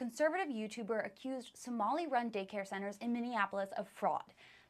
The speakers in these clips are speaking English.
conservative YouTuber accused Somali-run daycare centers in Minneapolis of fraud.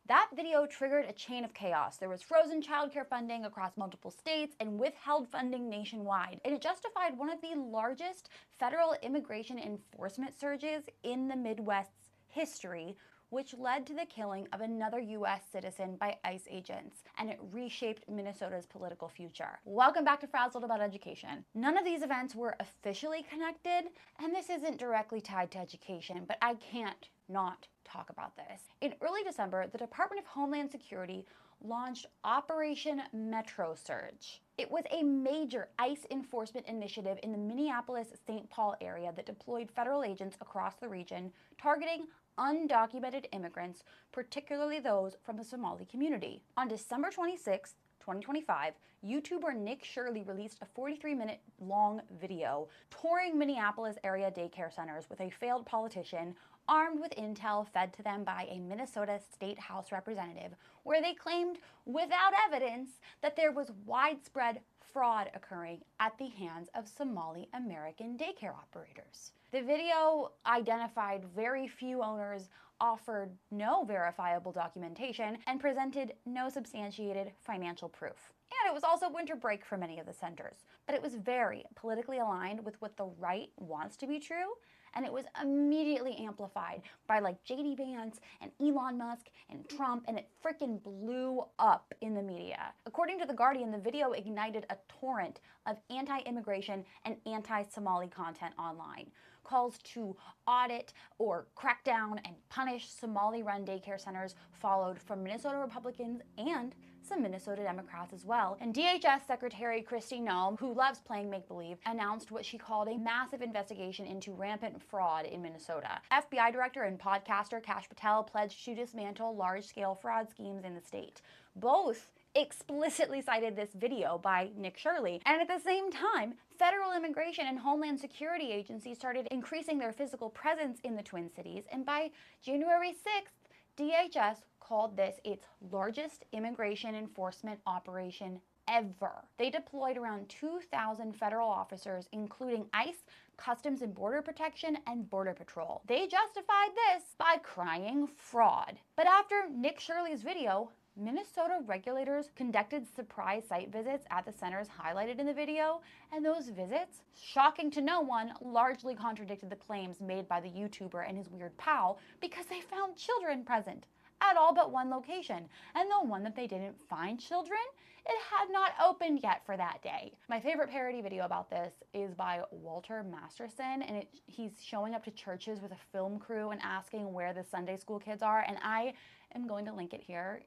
That video triggered a chain of chaos. There was frozen childcare funding across multiple states and withheld funding nationwide. And it justified one of the largest federal immigration enforcement surges in the Midwest's history, which led to the killing of another U.S. citizen by ICE agents, and it reshaped Minnesota's political future. Welcome back to Frazzled About Education. None of these events were officially connected, and this isn't directly tied to education, but I can't not talk about this. In early December, the Department of Homeland Security launched Operation Metro Surge. It was a major ICE enforcement initiative in the Minneapolis-St. Paul area that deployed federal agents across the region, targeting undocumented immigrants, particularly those from the Somali community. On December 26, 2025, YouTuber Nick Shirley released a 43-minute long video touring Minneapolis area daycare centers with a failed politician armed with intel fed to them by a Minnesota State House representative, where they claimed without evidence that there was widespread fraud occurring at the hands of Somali American daycare operators. The video identified very few owners, offered no verifiable documentation, and presented no substantiated financial proof. And it was also winter break for many of the centers. But it was very politically aligned with what the right wants to be true, and it was immediately amplified by like JD Vance and Elon Musk and Trump, and it freaking blew up in the media. According to The Guardian, the video ignited a torrent of anti-immigration and anti-Somali content online. Calls to audit or crack down and punish Somali-run daycare centers followed from Minnesota Republicans and some Minnesota Democrats as well. And DHS Secretary Kristi Noem, who loves playing make-believe, announced what she called a massive investigation into rampant fraud in Minnesota. FBI Director and podcaster Kash Patel pledged to dismantle large-scale fraud schemes in the state. Both explicitly cited this video by Nick Shirley. And at the same time, federal immigration and homeland security agencies started increasing their physical presence in the Twin Cities. And by January 6th, DHS called this its largest immigration enforcement operation ever. They deployed around 2,000 federal officers, including ICE, Customs and Border Protection, and Border Patrol. They justified this by crying fraud. But after Nick Shirley's video, Minnesota regulators conducted surprise site visits at the centers highlighted in the video, and those visits, shocking to no one, largely contradicted the claims made by the YouTuber and his weird pal because they found children present at all but one location, and the one that they didn't find children, it had not opened yet for that day. My favorite parody video about this is by Walter Masterson, and he's showing up to churches with a film crew and asking where the Sunday school kids are, and I am going to link it here.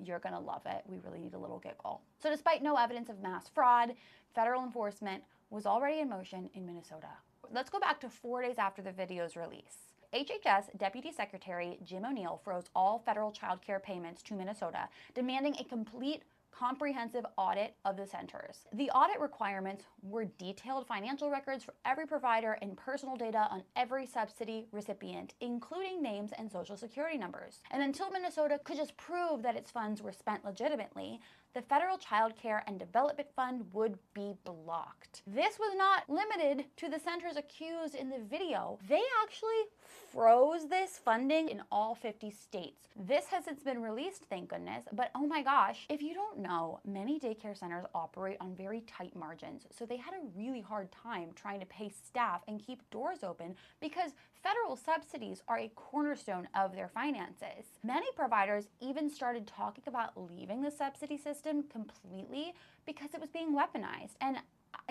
You're gonna love it. We really need a little giggle. So despite no evidence of mass fraud, federal enforcement was already in motion in Minnesota. Let's go back to 4 days after the video's release. HHS Deputy Secretary Jim O'Neill froze all federal child care payments to Minnesota, demanding a complete comprehensive audit of the centers. The audit requirements were detailed financial records for every provider and personal data on every subsidy recipient, including names and social security numbers. And until Minnesota could just prove that its funds were spent legitimately, the Federal Child Care and Development Fund would be blocked. This was not limited to the centers accused in the video. They actually froze this funding in all 50 states. This has since been released, thank goodness, but oh my gosh, if you don't know, many daycare centers operate on very tight margins, so they had a really hard time trying to pay staff and keep doors open because federal subsidies are a cornerstone of their finances. Many providers even started talking about leaving the subsidy system completely because it was being weaponized. And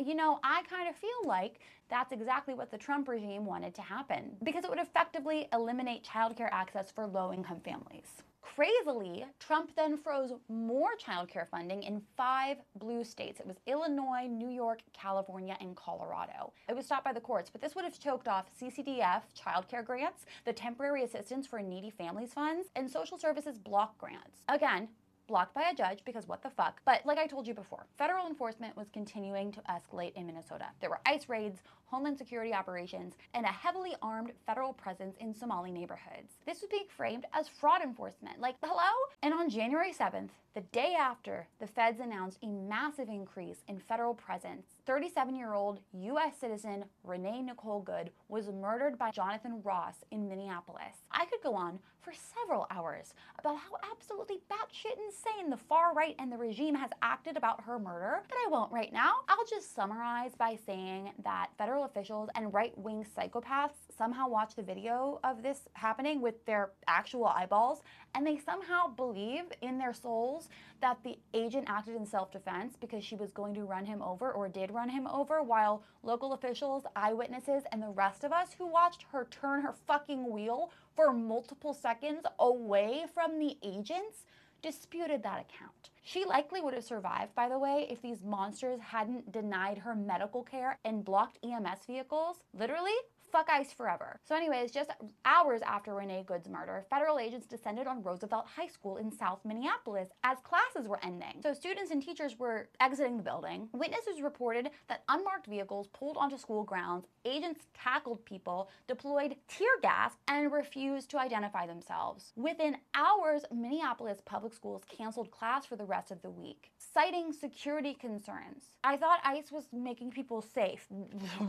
you know, I kind of feel like that's exactly what the Trump regime wanted to happen, because it would effectively eliminate childcare access for low-income families. Crazily, Trump then froze more childcare funding in 5 blue states. It was Illinois, New York, California, and Colorado. It was stopped by the courts, but this would have choked off CCDF childcare grants, the Temporary Assistance for Needy Families funds, and social services block grants. Again, blocked by a judge because what the fuck. But like I told you before, federal enforcement was continuing to escalate in Minnesota. There were ICE raids, homeland security operations, and a heavily armed federal presence in Somali neighborhoods. This was being framed as fraud enforcement. Like, hello? And on January 7th, the day after the feds announced a massive increase in federal presence 37-year-old U.S. citizen Renee Nicole Good was murdered by Jonathan Ross in Minneapolis. I could go on for several hours about how absolutely batshit insane the far right and the regime has acted about her murder, but I won't right now. I'll just summarize by saying that federal officials and right-wing psychopaths somehow watched the video of this happening with their actual eyeballs, and they somehow believe in their souls that the agent acted in self-defense because she was going to run him over or did run him over, while local officials, eyewitnesses, and the rest of us who watched her turn her fucking wheel for multiple seconds away from the agents disputed that account. She likely would have survived, by the way, if these monsters hadn't denied her medical care and blocked EMS vehicles. Literally, fuck ICE forever. So anyways, just hours after Renee Good's murder, federal agents descended on Roosevelt High School in South Minneapolis as classes were ending. So students and teachers were exiting the building. Witnesses reported that unmarked vehicles pulled onto school grounds, agents tackled people, deployed tear gas, and refused to identify themselves. Within hours, Minneapolis public schools canceled class for the rest of the week, citing security concerns. I thought ICE was making people safe.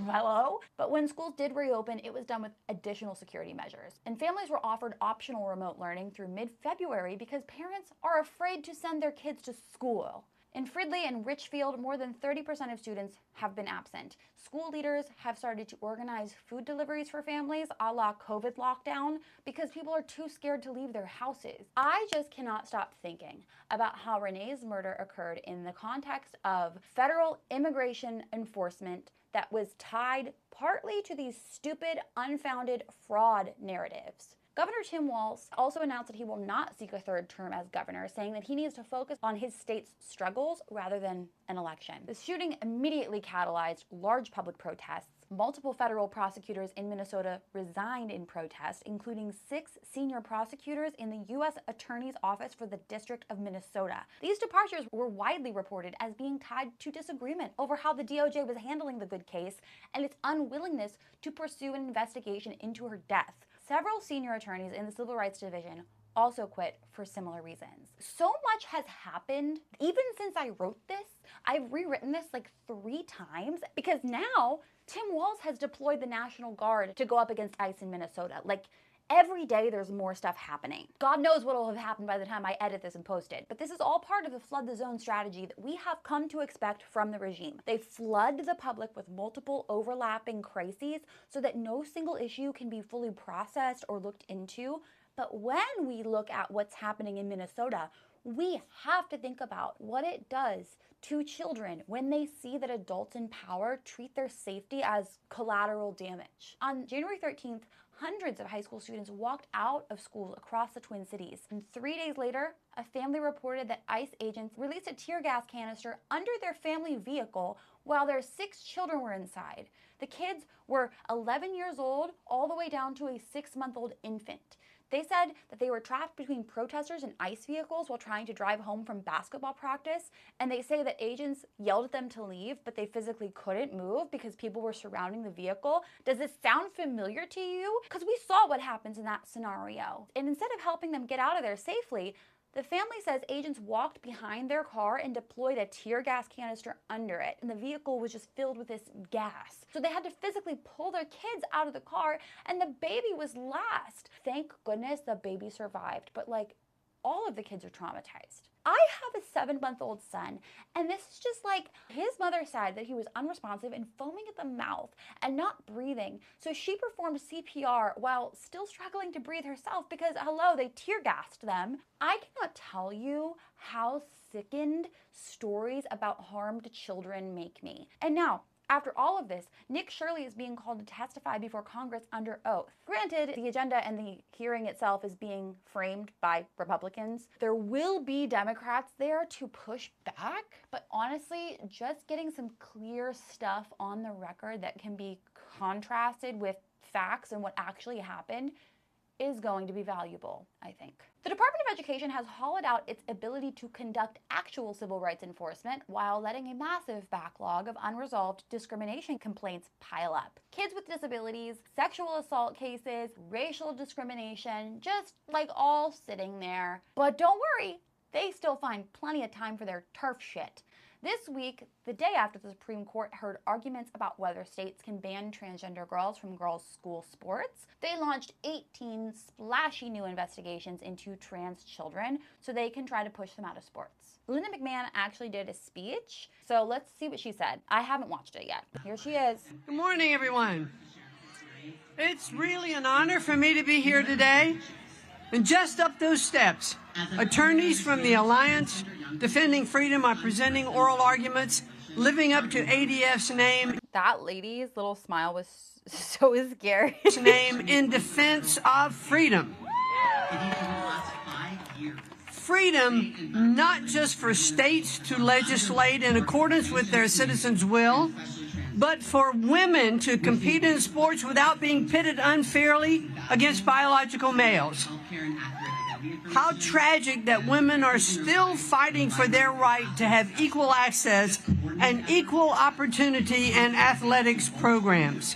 Hello? But when schools did reopen, it was done with additional security measures. And families were offered optional remote learning through mid-February because parents are afraid to send their kids to school. In Fridley and Richfield, more than 30% of students have been absent. School leaders have started to organize food deliveries for families, a la COVID lockdown, because people are too scared to leave their houses. I just cannot stop thinking about how Renee's murder occurred in the context of federal immigration enforcement that was tied partly to these stupid, unfounded fraud narratives. Governor Tim Walz also announced that he will not seek a third term as governor, saying that he needs to focus on his state's struggles rather than an election. The shooting immediately catalyzed large public protests. Multiple federal prosecutors in Minnesota resigned in protest, including 6 senior prosecutors in the U.S. Attorney's Office for the District of Minnesota. These departures were widely reported as being tied to disagreement over how the DOJ was handling the Good case and its unwillingness to pursue an investigation into her death. Several senior attorneys in the Civil Rights Division also quit for similar reasons. So much has happened. Even since I wrote this, I've rewritten this like 3 times because now Tim Walz has deployed the National Guard to go up against ICE in Minnesota. Like, every day there's more stuff happening. God knows what will have happened by the time I edit this and post it. But this is all part of the flood the zone strategy that we have come to expect from the regime. They flood the public with multiple overlapping crises so that no single issue can be fully processed or looked into. But when we look at what's happening in Minnesota, we have to think about what it does to children when they see that adults in power treat their safety as collateral damage. On January 13th, hundreds of high school students walked out of schools across the Twin Cities. And 3 days later, a family reported that ICE agents released a tear gas canister under their family vehicle while their 6 children were inside. The kids were 11 years old all the way down to a 6-month-old infant. They said that they were trapped between protesters and ICE vehicles while trying to drive home from basketball practice, and they say that agents yelled at them to leave, but they physically couldn't move because people were surrounding the vehicle. Does this sound familiar to you? Because we saw what happens in that scenario. And instead of helping them get out of there safely, the family says agents walked behind their car and deployed a tear gas canister under it, and the vehicle was just filled with this gas. So they had to physically pull their kids out of the car, and the baby was last. Thank goodness the baby survived, but like, all of the kids are traumatized. I have a 7-month-old son, and this is just like, his mother said that he was unresponsive and foaming at the mouth and not breathing. So she performed CPR while still struggling to breathe herself because, hello, they tear gassed them. I cannot tell you how sickened stories about harmed children make me. And now, after all of this, Nick Shirley is being called to testify before Congress under oath. Granted, the agenda and the hearing itself is being framed by Republicans. There will be Democrats there to push back, but honestly, just getting some clear stuff on the record that can be contrasted with facts and what actually happened is going to be valuable, I think. The Department of Education has hollowed out its ability to conduct actual civil rights enforcement while letting a massive backlog of unresolved discrimination complaints pile up. Kids with disabilities, sexual assault cases, racial discrimination, just like all sitting there. But don't worry, they still find plenty of time for their turf shit. This week, the day after the Supreme Court heard arguments about whether states can ban transgender girls from girls' school sports, they launched 18 splashy new investigations into trans children so they can try to push them out of sports. Linda McMahon actually did a speech, so let's see what she said. I haven't watched it yet. Here she is. Good morning, everyone. It's really an honor for me to be here today. And just up those steps, attorneys from the Alliance Defending Freedom are presenting oral arguments, living up to ADF's name. That lady's little smile was so scary. Name in defense of freedom. Freedom not just for states to legislate in accordance with their citizens' will, but for women to compete in sports without being pitted unfairly against biological males. How tragic that women are still fighting for their right to have equal access and equal opportunity in athletics programs.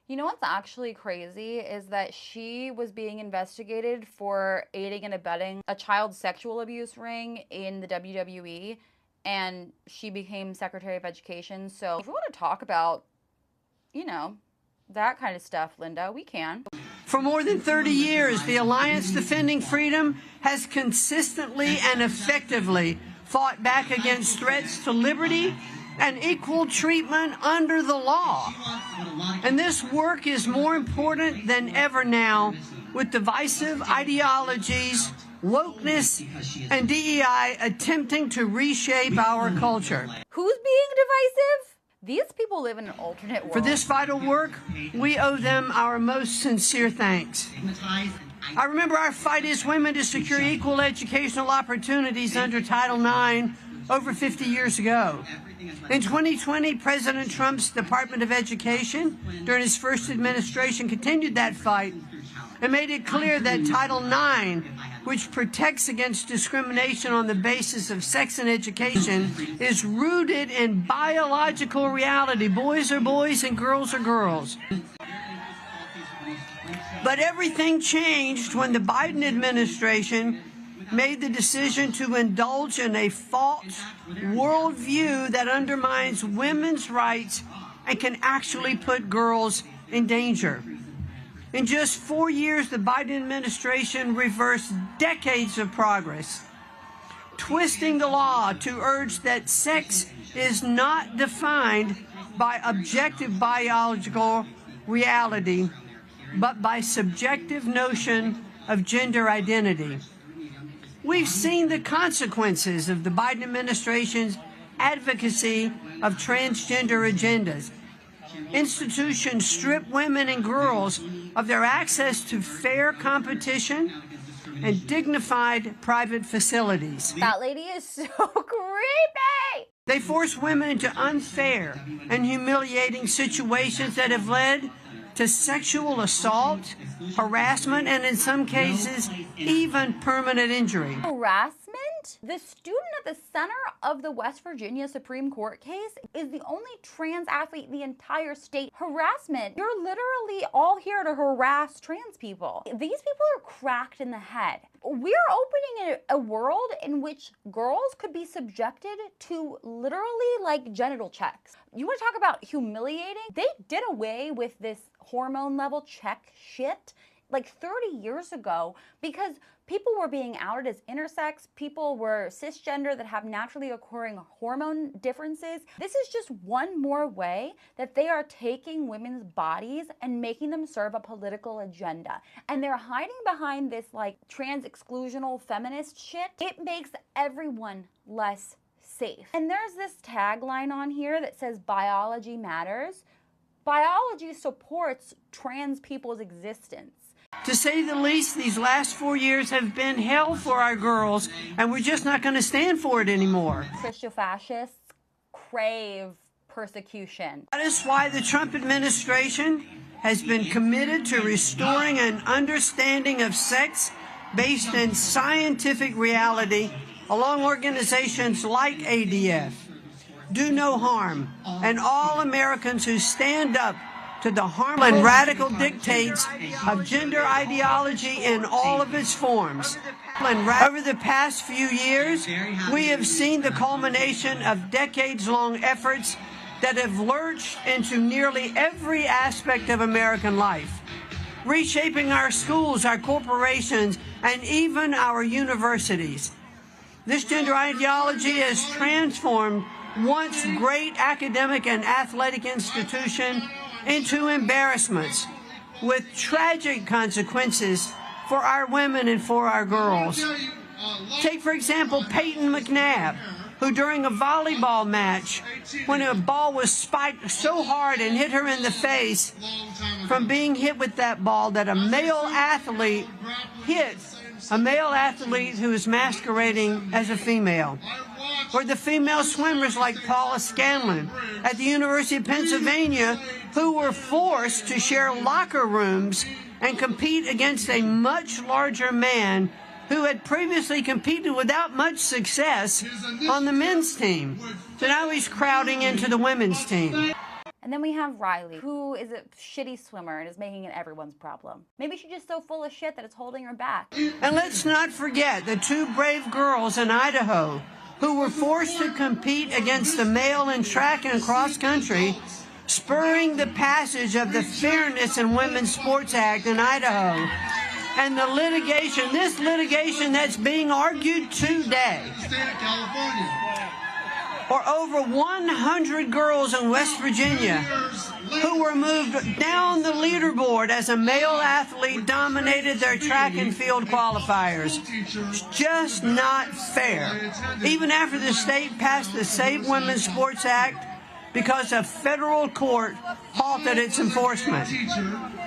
You know what's actually crazy is that she was being investigated for aiding and abetting a child sexual abuse ring in the WWE, and she became Secretary of Education. So if we want to talk about, you know, that kind of stuff, Linda, we can. For more than 30 years, the Alliance Defending Freedom has consistently and effectively fought back against threats to liberty and equal treatment under the law. And this work is more important than ever now, with divisive ideologies, wokeness, and DEI attempting to reshape our culture. Who's being divisive? These people live in an alternate world. For this vital work, we owe them our most sincere thanks. I remember our fight as women to secure equal educational opportunities under Title IX over 50 years ago. In 2020, President Trump's Department of Education, during his first administration, continued that fight and made it clear that Title IX, which protects against discrimination on the basis of sex and education, is rooted in biological reality. Boys are boys and girls are girls. But everything changed when the Biden administration made the decision to indulge in a false worldview that undermines women's rights and can actually put girls in danger. In just 4 years, the Biden administration reversed decades of progress, twisting the law to urge that sex is not defined by objective biological reality, but by subjective notion of gender identity. We've seen the consequences of the Biden administration's advocacy of transgender agendas. Institutions strip women and girls of their access to fair competition and dignified private facilities. That lady is so creepy! They force women into unfair and humiliating situations that have led to sexual assault, harassment, and in some cases, even permanent injury. Harassment? The student at the center of the West Virginia Supreme Court case is the only trans athlete in the entire state. Harassment. You're literally all here to harass trans people. These people are cracked in the head. We're opening a world in which girls could be subjected to literally like genital checks. You want to talk about humiliating? They did away with this hormone level check shit like 30 years ago because people were being outed as intersex, people were cisgender that have naturally occurring hormone differences. This is just one more way that they are taking women's bodies and making them serve a political agenda. And they're hiding behind this like trans exclusional feminist shit. It makes everyone less safe. And there's this tagline on here that says biology matters. Biology supports trans people's existence. To say the least, these last 4 years have been hell for our girls, and we're just not going to stand for it anymore. Christo-fascists crave persecution. That is why the Trump administration has been committed to restoring an understanding of sex based in scientific reality along organizations like ADF, Do No Harm, and all Americans who stand up to the harmful and radical dictates of gender ideology in all of its forms. discipline. Over the past few years, we have seen the culmination of decades-long efforts that have lurched into nearly every aspect of American life, reshaping our schools, our corporations, and even our universities. This gender ideology has transformed once great academic and athletic institution into embarrassments with tragic consequences for our women and for our girls. Take, for example, Peyton McNabb, who during a volleyball match, when a ball was spiked so hard and hit her in the face, from being hit with that ball, that a male athlete hit a male athlete who is masquerading as a female. Or the female swimmers like Paula Scanlon at the University of Pennsylvania, who were forced to share locker rooms and compete against a much larger man who had previously competed without much success on the men's team. So now he's crowding into the women's team. And then we have Riley, who is a shitty swimmer and is making it everyone's problem. Maybe she's just so full of shit that it's holding her back. And let's not forget the two brave girls in Idaho who were forced to compete against the male in track and cross country, spurring the passage of the Fairness in Women's Sports Act in Idaho. And the litigation, this litigation that's being argued today. Or over 100 girls in West Virginia who were moved down the leaderboard as a male athlete dominated their track and field qualifiers. It's just not fair. Even after the state passed the Save Women's Sports Act, because a federal court halted its enforcement.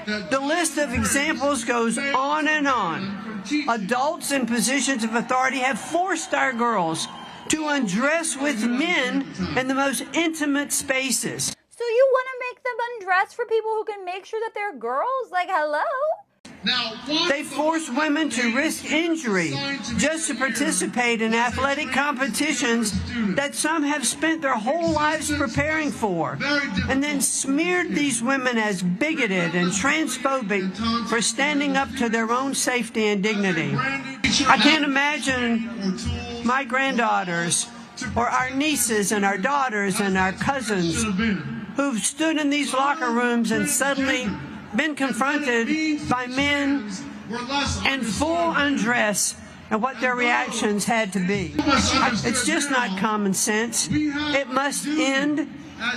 The list of examples goes on and on. Adults in positions of authority have forced our girls to undress with men in the most intimate spaces. So you want to make them undress for people who can make sure that they're girls? Like, hello? They force women to risk injury just to participate in athletic competitions that some have spent their whole lives preparing for, and then smeared these women as bigoted and transphobic for standing up to their own safety and dignity. I can't imagine my granddaughters or our nieces and our daughters and our cousins who've stood in these locker rooms and suddenly been confronted by men in full undress and what their reactions had to be. It's just not common sense. It must end.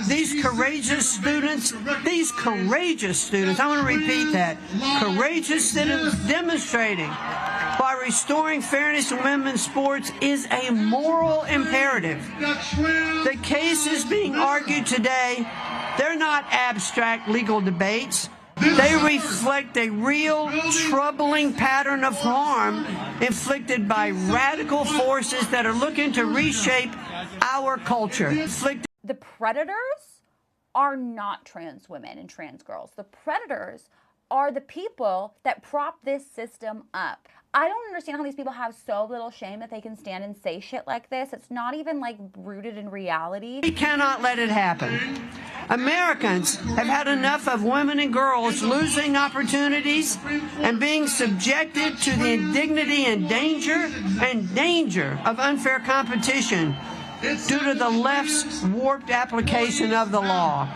These courageous students, I want to repeat that, courageous students demonstrating by restoring fairness in women's sports is a moral imperative. The cases being argued today, they're not abstract legal debates. They reflect a real troubling pattern of harm inflicted by radical forces that are looking to reshape our culture. The predators are not trans women and trans girls. The predators are the people that prop this system up. I don't understand how these people have so little shame that they can stand and say shit like this. It's not even like rooted in reality. We cannot let it happen. Americans have had enough of women and girls losing opportunities and being subjected to the indignity and danger of unfair competition due to the left's warped application of the law.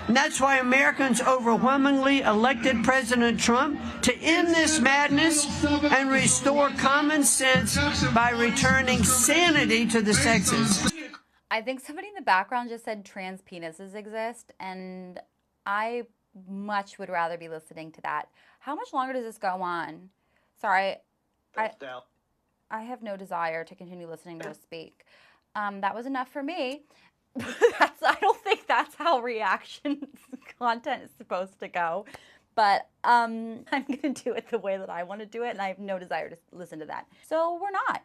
And that's why Americans overwhelmingly elected President Trump to end this madness and restore common sense by returning sanity to the sexes. I think somebody in the background just said trans penises exist, and I much would rather be listening to that. How much longer does this go on? Sorry, I have no desire to continue listening to her speak. That was enough for me. I don't think that's how reaction content is supposed to go, but I'm going to do it the way that I want to do it, and I have no desire to listen to that. So we're not.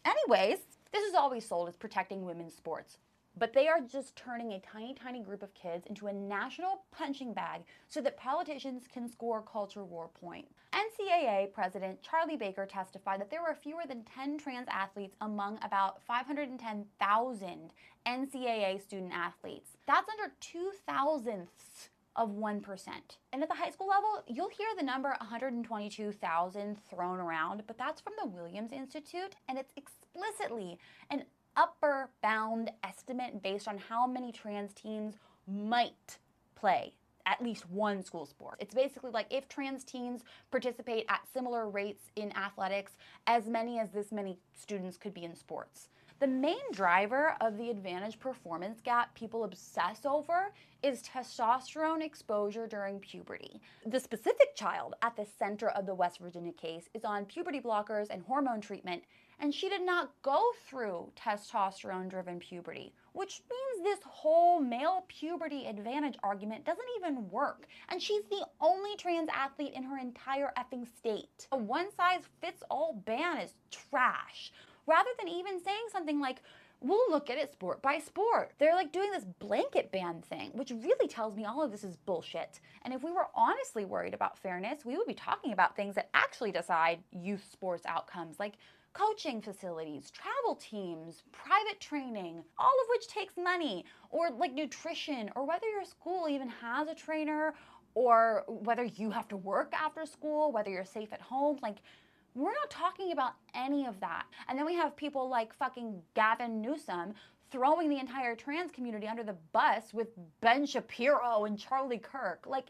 Anyways, this is always sold as protecting women's sports, but they are just turning a tiny, tiny group of kids into a national punching bag so that politicians can score culture war points. NCAA President Charlie Baker testified that there were fewer than 10 trans athletes among about 510,000 NCAA student athletes. That's under 2,000ths of 1%. And at the high school level, you'll hear the number 122,000 thrown around, but that's from the Williams Institute, and it's explicitly an upper bound estimate based on how many trans teens might play at least one school sport. It's basically like if trans teens participate at similar rates in athletics, as many as this many students could be in sports. The main driver of the advantage performance gap people obsess over is testosterone exposure during puberty. The specific child at the center of the West Virginia case is on puberty blockers and hormone treatment, and she did not go through testosterone-driven puberty, which means this whole male puberty advantage argument doesn't even work. And she's the only trans athlete in her entire effing state. A one-size-fits-all ban is trash. Rather than even saying something like, we'll look at it sport by sport. They're like doing this blanket ban thing, which really tells me all of this is bullshit. And if we were honestly worried about fairness, we would be talking about things that actually decide youth sports outcomes, like coaching facilities, travel teams, private training, all of which takes money, or like nutrition, or whether your school even has a trainer, or whether you have to work after school, whether you're safe at home. Like, we're not talking about any of that. And then we have people like fucking Gavin Newsom throwing the entire trans community under the bus with Ben Shapiro and Charlie Kirk. Like,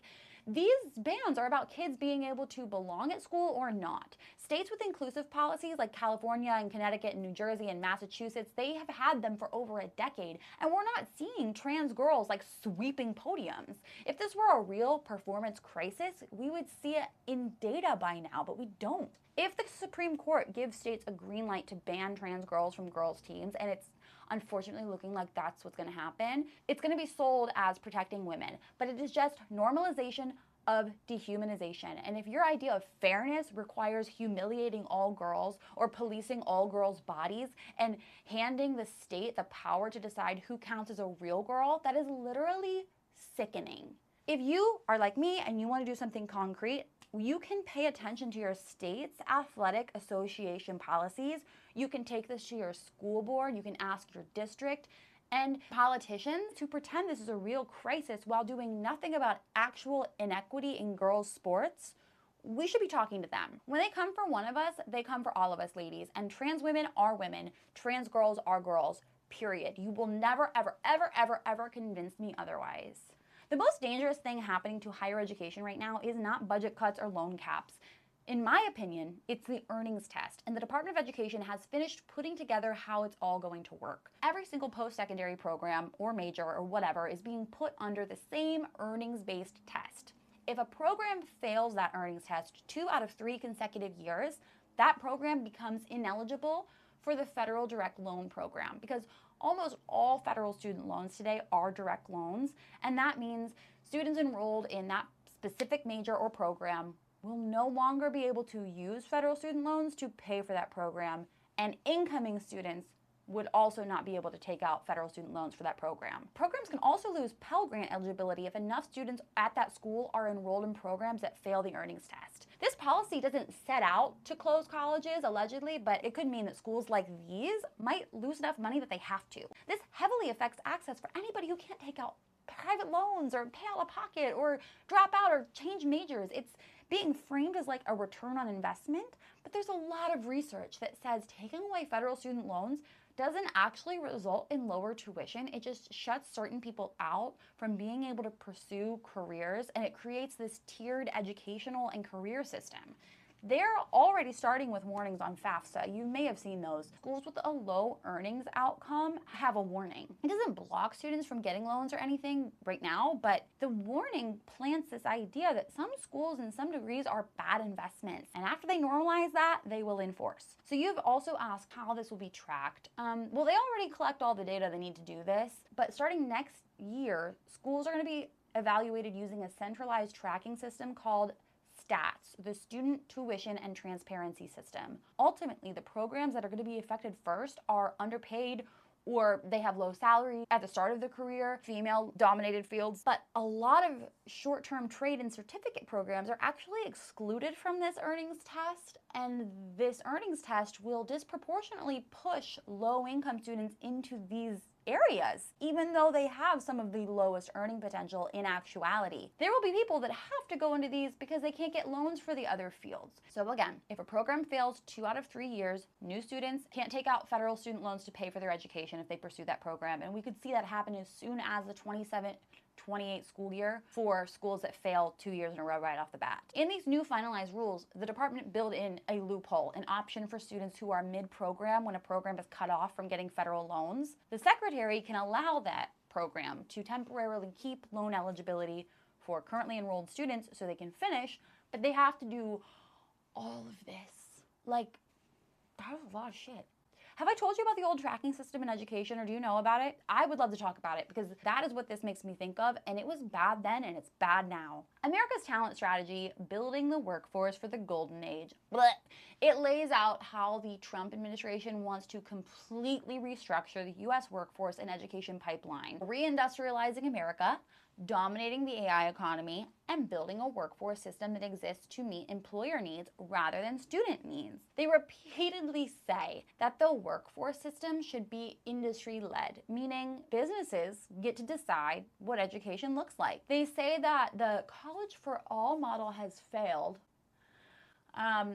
these bans are about kids being able to belong at school or not. States with inclusive policies like California and Connecticut and New Jersey and Massachusetts, they have had them for over a decade, and we're not seeing trans girls like sweeping podiums. If this were a real performance crisis, we would see it in data by now, but we don't. If the Supreme Court gives states a green light to ban trans girls from girls' teams, and it's unfortunately looking like that's what's going to happen, it's going to be sold as protecting women, but it is just normalization of dehumanization. And if your idea of fairness requires humiliating all girls or policing all girls' bodies and handing the state the power to decide who counts as a real girl, that is literally sickening. If you are like me and you want to do something concrete, you can pay attention to your state's athletic association policies. You can take this to your school board. You can ask your district and politicians to pretend this is a real crisis while doing nothing about actual inequity in girls' sports. We should be talking to them. When they come for one of us, they come for all of us, ladies. And trans women are women. Trans girls are girls, period. You will never, ever, ever, ever, ever convince me otherwise. The most dangerous thing happening to higher education right now is not budget cuts or loan caps. In my opinion, it's the earnings test, and the Department of Education has finished putting together how it's all going to work. Every single post-secondary program or major or whatever is being put under the same earnings-based test. If a program fails that earnings test 2 out of 3 consecutive years, that program becomes ineligible for the federal direct loan program, because almost all federal student loans today are direct loans, and that means students enrolled in that specific major or program will no longer be able to use federal student loans to pay for that program, and incoming students would also not be able to take out federal student loans for that program. Programs can also lose Pell Grant eligibility if enough students at that school are enrolled in programs that fail the earnings test. This policy doesn't set out to close colleges, allegedly, but it could mean that schools like these might lose enough money that they have to. This heavily affects access for anybody who can't take out private loans or pay out of pocket or drop out or change majors. It's being framed as like a return on investment, but there's a lot of research that says taking away federal student loans doesn't actually result in lower tuition. It just shuts certain people out from being able to pursue careers, and it creates this tiered educational and career system. They're already starting with warnings on FAFSA. You may have seen those. Schools with a low earnings outcome have a warning. It doesn't block students from getting loans or anything right now, but the warning plants this idea that some schools and some degrees are bad investments. And after they normalize that, they will enforce. So you've also asked how this will be tracked. Well, they already collect all the data they need to do this, but starting next year, schools are going to be evaluated using a centralized tracking system called STATS, the Student Tuition and Transparency System. Ultimately, the programs that are going to be affected first are underpaid, or they have low salary at the start of the career, female-dominated fields. But a lot of short-term trade and certificate programs are actually excluded from this earnings test, and this earnings test will disproportionately push low-income students into these areas, even though they have some of the lowest earning potential in actuality. There will be people that have to go into these because they can't get loans for the other fields. So again, if a program fails 2 out of 3 years, new students can't take out federal student loans to pay for their education if they pursue that program. And we could see that happen as soon as the 27-28 school year for schools that fail 2 years in a row right off the bat. In these new finalized rules, the department built in a loophole, an option for students who are mid-program when a program is cut off from getting federal loans. The secretary can allow that program to temporarily keep loan eligibility for currently enrolled students so they can finish, but they have to do all of this. Like, that was a lot of shit. Have I told you about the old tracking system in education, or do you know about it? I would love to talk about it because that is what this makes me think of, and it was bad then and it's bad now. America's talent strategy, building the workforce for the golden age, it lays out how the Trump administration wants to completely restructure the U.S. workforce and education pipeline, reindustrializing America, dominating the AI economy, and building a workforce system that exists to meet employer needs rather than student needs. They repeatedly say that the workforce system should be industry-led, meaning businesses get to decide what education looks like. They say that the college for all model has failed.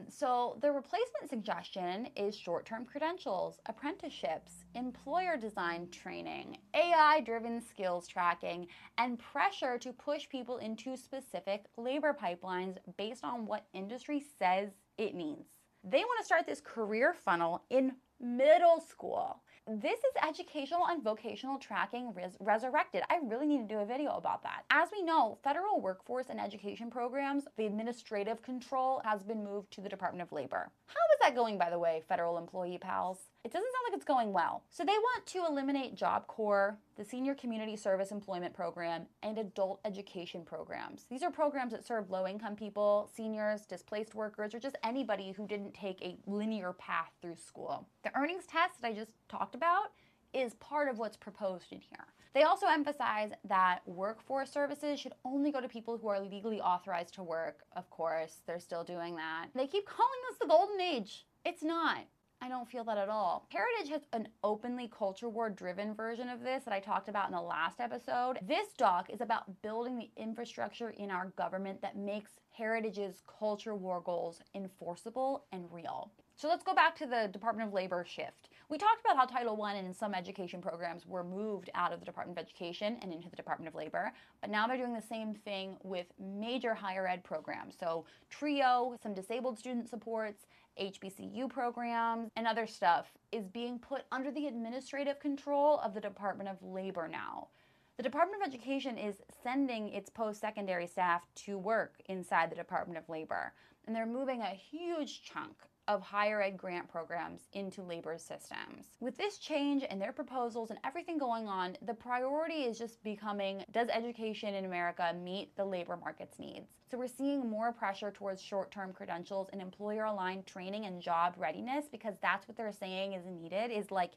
So the replacement suggestion is short-term credentials, apprenticeships, employer design training, AI-driven skills tracking, and pressure to push people into specific labor pipelines based on what industry says it needs. They want to start this career funnel in middle school. This is educational and vocational tracking resurrected. I really need to do a video about that. As we know, federal workforce and education programs, the administrative control has been moved to the Department of Labor. How is that going, by the way, federal employee pals? It doesn't sound like it's going well. So they want to eliminate Job Corps, the Senior Community Service Employment Program, and adult education programs. These are programs that serve low-income people, seniors, displaced workers, or just anybody who didn't take a linear path through school. The earnings test that I just talked about is part of what's proposed in here. They also emphasize that workforce services should only go to people who are legally authorized to work. Of course, they're still doing that. They keep calling this the golden age. It's not. I don't feel that at all. Heritage has an openly culture war driven version of this that I talked about in the last episode. This doc is about building the infrastructure in our government that makes Heritage's culture war goals enforceable and real. So let's go back to the Department of Labor shift. We talked about how Title I and some education programs were moved out of the Department of Education and into the Department of Labor, but now they're doing the same thing with major higher ed programs. So TRIO, some disabled student supports, HBCU programs, and other stuff is being put under the administrative control of the Department of Labor now. The Department of Education is sending its post-secondary staff to work inside the Department of Labor, and they're moving a huge chunk of higher ed grant programs into labor systems. With this change and their proposals and everything going on, the priority is just becoming, does education in America meet the labor market's needs? So we're seeing more pressure towards short-term credentials and employer-aligned training and job readiness, because that's what they're saying is needed, is like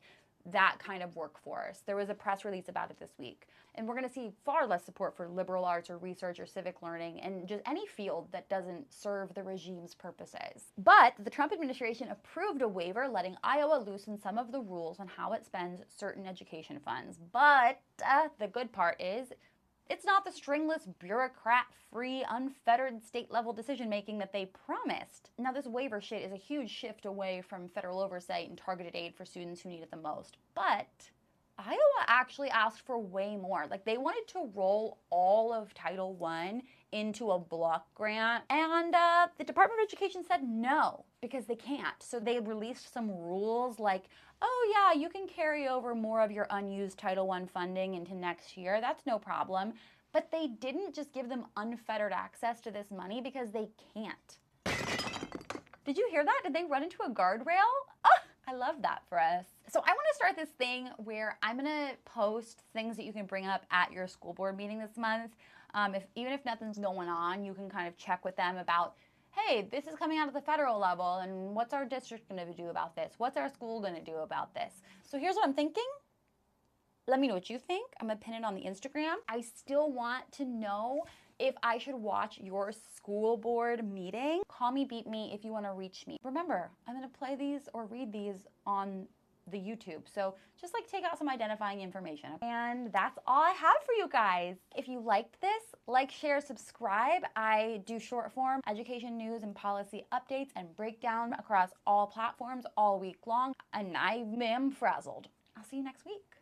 that kind of workforce. There was a press release about it this week. And we're going to see far less support for liberal arts or research or civic learning and just any field that doesn't serve the regime's purposes. But the Trump administration approved a waiver letting Iowa loosen some of the rules on how it spends certain education funds. But the good part is it's not the stringless, bureaucrat-free, unfettered state-level decision-making that they promised. Now, this waiver shit is a huge shift away from federal oversight and targeted aid for students who need it the most. But Iowa actually asked for way more. Like, they wanted to roll all of Title I into a block grant, and the Department of Education said no, because they can't. So they released some rules like, oh yeah, you can carry over more of your unused Title I funding into next year. That's no problem. But they didn't just give them unfettered access to this money because they can't. Did you hear that? Did they run into a guardrail? Oh, I love that for us. So I want to start this thing where I'm going to post things that you can bring up at your school board meeting this month. Even if nothing's going on, you can kind of check with them about, hey, this is coming out at the federal level, and what's our district going to do about this? What's our school going to do about this? So here's what I'm thinking. Let me know what you think. I'm going to pin it on the Instagram. I still want to know if I should watch your school board meeting. Call me, beat me if you want to reach me. Remember, I'm going to play these or read these on the YouTube. So just like take out some identifying information. And that's all I have for you guys. If you liked this, like, share, subscribe. I do short form education news and policy updates and breakdown across all platforms all week long. And I am frazzled. I'll see you next week.